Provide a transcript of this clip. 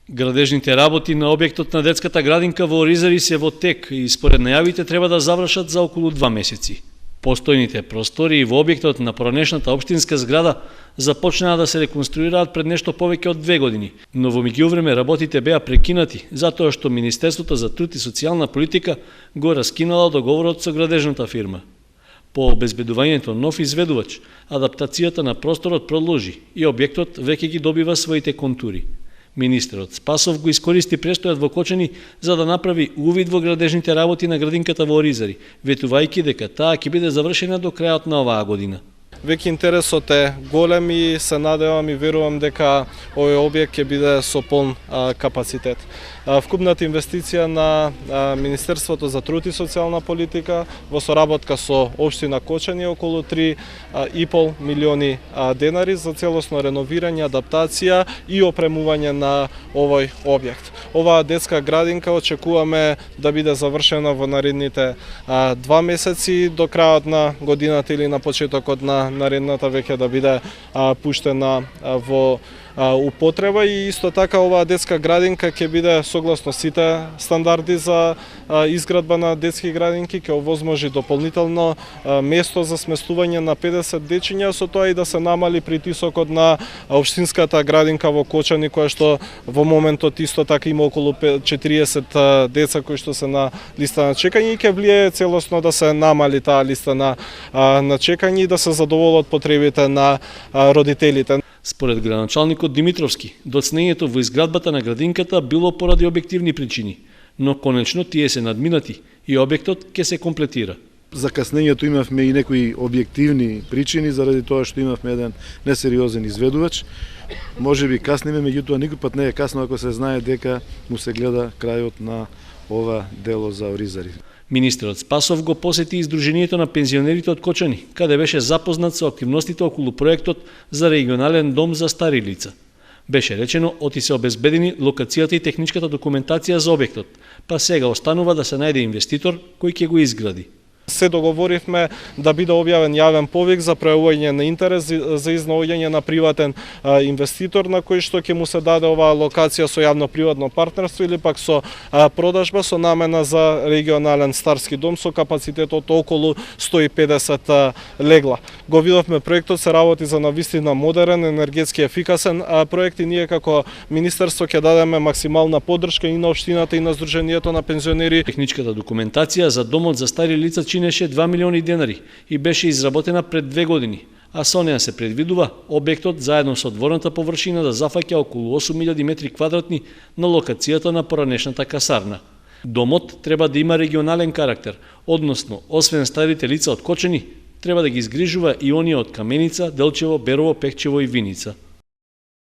Градежните работи на објектот на детската градинка во Оризари се во тек и според најавите треба да завршат за околу 2 месеци. Постојните простори во објектот на поранешната општинска зграда започнаа да се реконструираат пред нешто повеќе од 2 години, но во меѓувреме работите беа прекинати затоа што Министерството за труд и социјална политика го раскинало договорот со градежната фирма. По обезбедувањето нов изведувач, адаптацијата на просторот продолжи и објектот веќе ги добива своите контури. Министерот Спасов го искористи престојот во Кочани за да направи увид во градежните работи на градинката во Оризари, ветувајќи дека таа ќе биде завршена до крајот на оваа година. Веќе интересот е голем и се надевам и верувам дека овој објект ќе биде со полн капацитет. Вкупната инвестиција на Министерството за труд и социјална политика во соработка со општина Кочани е околу 3,5 милиони денари за целосно реновирање, адаптација и опремување на овој објект. Оваа детска градинка очекуваме да биде завршена во наредните 2 месеци до крајот на годината или на почетокот на наредната веќе да биде пуштена во употреба и исто така оваа детска градинка ќе биде согласно сите стандарди за изградба на детски градинки, ќе овозможи дополнително место за сместување на 50 дечиња, со тоа и да се намали притисокот на општинската градинка во Кочани, која што во моментот исто така има околу 40 деца кои што се на листа на чекање и ќе влијае целосно да се намали таа листа на чекање и да се задоволат потребите на родителите. Според градоначалникот Димитровски, доцнењето во изградбата на градинката било поради објективни причини, но конечно тие се надминати и објектот ќе се комплетира. Закаснењето имавме и некои објективни причини заради тоа што имавме еден несериозен изведувач. Може би касниме, меѓутоа никој пат не е касно ако се знае дека му се гледа крајот на ова дело за Оризари. Министерот Спасов го посети издруженијето на пензионерите од Кочани, каде беше запознат со активностите околу проектот за регионален дом за стари лица. Беше речено оти се обезбедени локацијата и техничката документација за објектот, па сега останува да се најде инвеститор кој ќе го изгради. Се договоривме да биде објавен јавен повик за пројавување на интерес за изнаоѓање на приватен инвеститор на кој што ќе му се даде оваа локација со јавно-приватно партнерство или пак со продажба со намена за регионален старски дом со капацитет од околу 150 легла. Го видовме проектот, се работи за навистина модерен, енергетски ефикасен проект и ние како Министерство ќе дадеме максимална поддршка и на општината и на Сдруженијето на пензионери. Техничката документација за домот за стари лица чинеше 2 милиони денари и беше изработена пред 2 години, а со неа се предвидува објектот заедно со дворната површина да зафаќа околу 8000 метри квадратни на локацијата на поранешната касарна. Домот треба да има регионален карактер, односно, освен старите лица од Кочани, треба да ги изгрижува и оние од Каменица, Делчево, Берово, Пехчево и Виница.